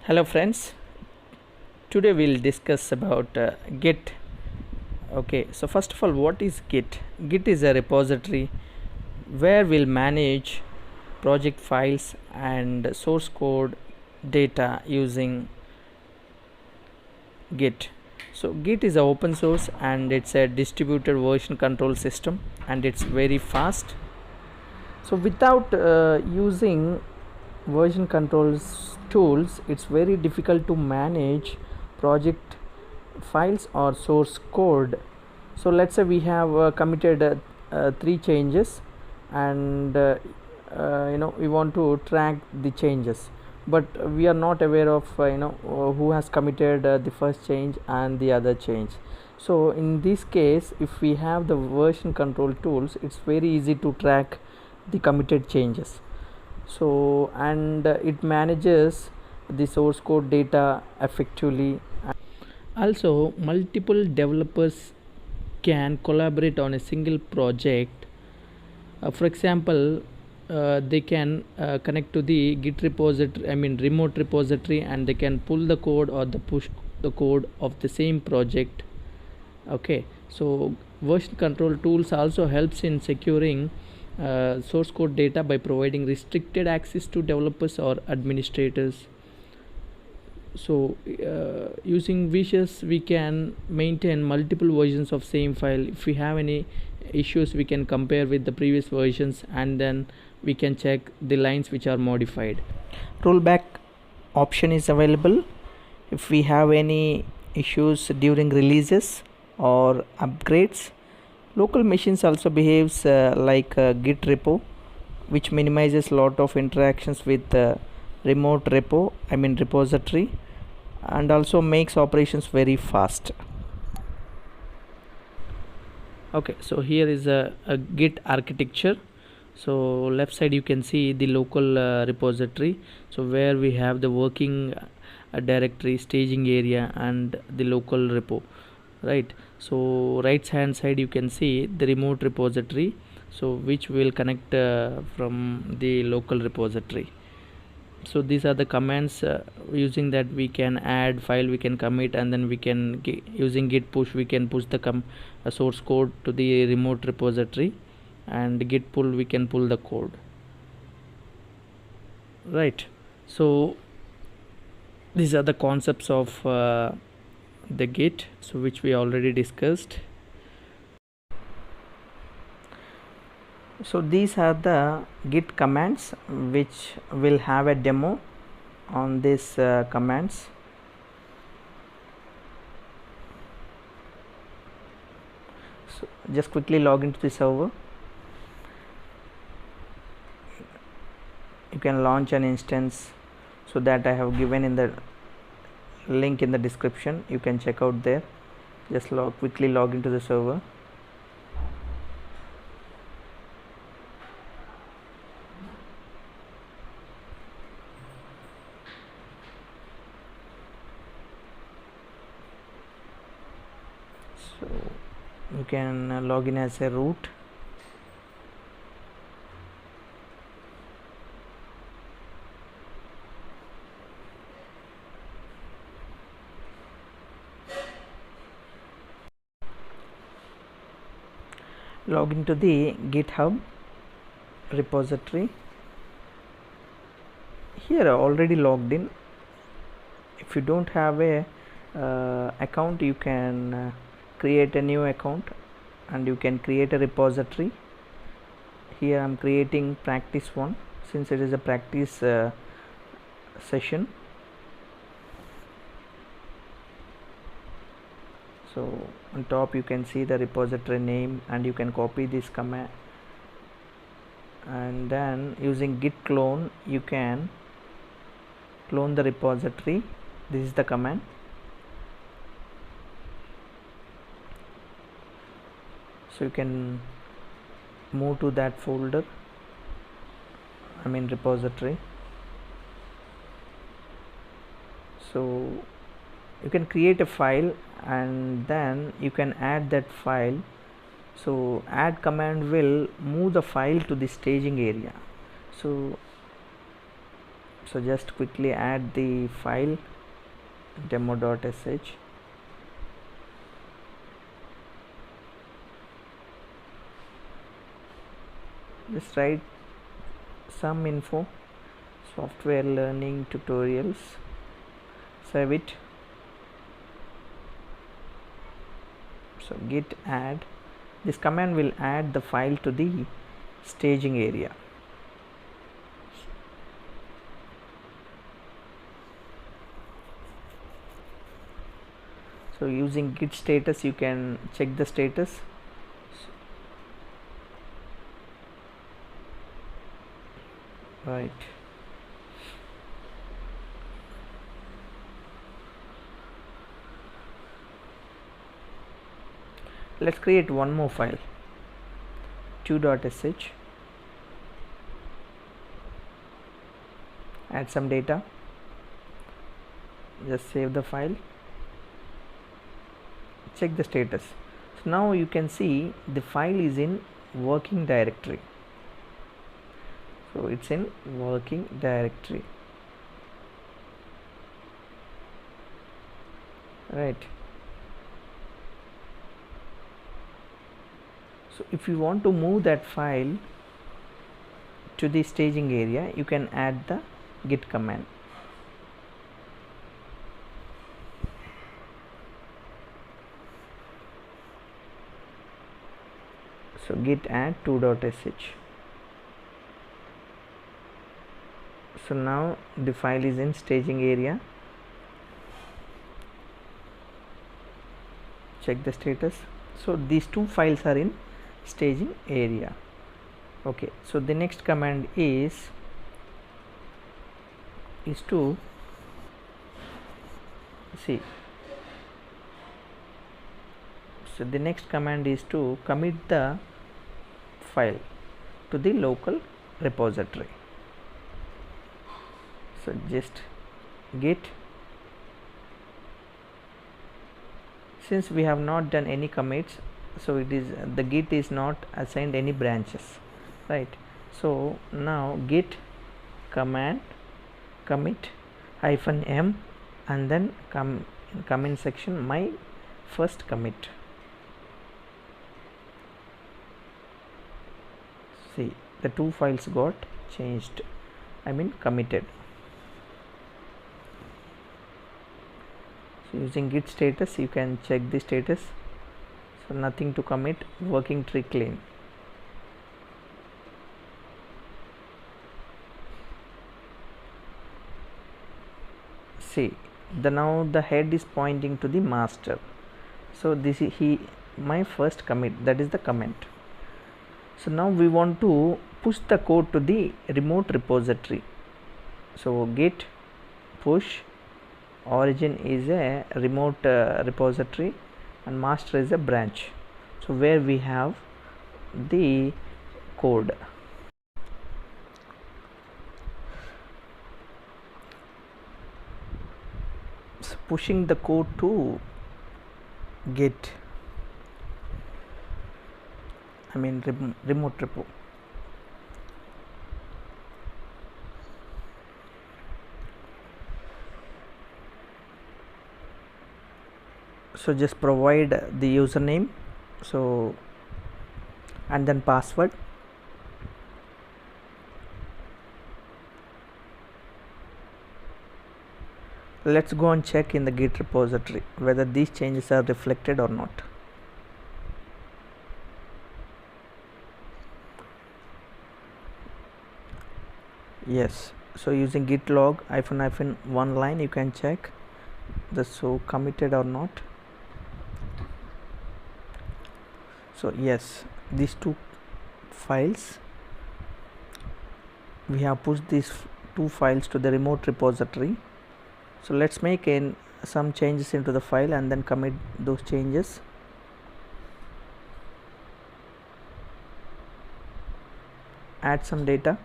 Hello friends, today we'll discuss about Git. Okay, so first of all, what is Git? Git is a repository where we'll manage project files and source code data using Git. So Git is a open source and it's a distributed version control system and it's very fast. So without using version controls tools, it's very difficult to manage project files or source code. So let's say we have committed 3 changes and we want to track the changes, but we are not aware of who has committed the first change and the other change. So in this case, if we have the version control tools, it's very easy to track the committed changes. So and it manages the source code data effectively. Also, multiple developers can collaborate on a single project. For example, they can connect to the Git repository, remote repository, and they can pull the code or push the code of the same project. Okay, so version control tools also helps in securing source code data by providing restricted access to developers or administrators. So using wishes, we can maintain multiple versions of same file. If we have any issues, we can compare with the previous versions and then we can check the lines which are modified. Rollback option is available if we have any issues during releases or upgrades. Local machines also behaves like a Git repo, which minimizes lot of interactions with remote repository, and also makes operations very fast. Okay, so here is a Git architecture. So left side you can see the local repository, so where we have the working directory, staging area, and the local repo, right? So right hand side you can see the remote repository, so which will connect from the local repository. So these are the commands, using that we can add file, we can commit, and then we can using git push we can push the source code to the remote repository, and git pull we can pull the code, right? So these are the concepts of the Git, so which we already discussed. So these are the Git commands, which will have a demo on these commands. So just quickly log into the server. You can launch an instance, so that I have given in the link in the description. You can check out there. Just quickly log into the server. So you can log in as a root. Log into the GitHub repository. Here already logged in. If you don't have a account, you can create a new account and you can create a repository. Here I'm creating practice 1, since it is a practice session. So on top you can see the repository name, and you can copy this command, and then using git clone you can clone the repository. This is the command. So you can move to that folder, repository. So you can create a file and then you can add that file. So add command will move the file to the staging area. So So just quickly add the file demo.sh. Just write some info, software learning tutorials, save it. So git add, this command will add the file to the staging area. So using git status you can check the status. Right. Let's create one more file, 2.sh. Add some data. Just save the file. Check the status. So now you can see the file is in working directory. So it's in working directory. Right. So if you want to move that file to the staging area, you can add the git command. So git add 2.sh. So now the file is in staging area. Check the status. So these two files are in staging area. Okay, so the next command is to see. So the next command is to commit the file to the local repository. So just git, since we have not done any commits, so it is the git is not assigned any branches, right? So now git command commit -m and then commit section my first commit. See, the two files got changed, committed. So using git status you can check the status. So nothing to commit, working tree clean. See, now the head is pointing to the master. So this is my first commit, that is the comment. So now we want to push the code to the remote repository. So git push, origin is a remote repository and master is a branch, so where we have the code. So pushing the code to git, remote repo. So just provide the username, so and then password. Let's go and check in the git repository whether these changes are reflected or not. Yes, so using git log -one line you can check the so committed or not. So yes, these two files, we have pushed these two files to the remote repository. So let's make some changes into the file and then commit those changes. Add some data.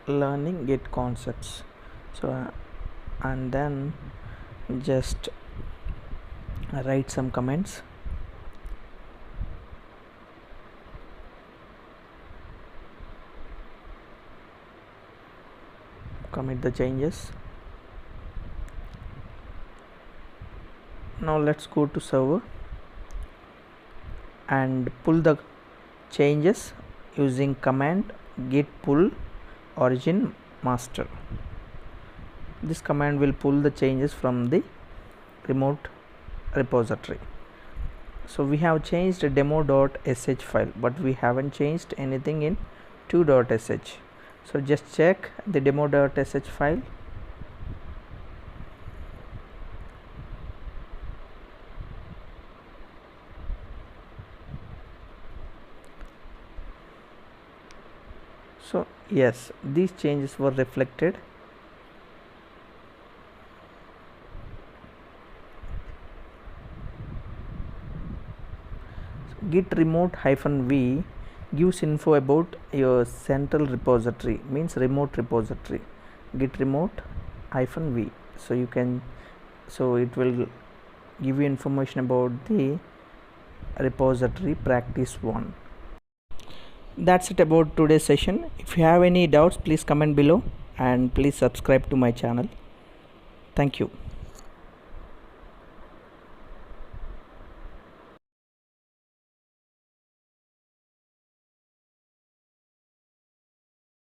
Learning Git concepts. So and then just write some comments. Commit the changes. Now let's go to server and pull the changes using command git pull origin master. This command will pull the changes from the remote repository. So we have changed a demo.sh file, but we haven't changed anything in 2.sh. So just check the demo.sh file. So yes, these changes were reflected. Git remote -v gives info about your central repository, means remote repository. Git remote -v, so you can, so it will give you information about the repository practice 1. That's it about today's session. If you have any doubts, please comment below and please subscribe to my channel. Thank you.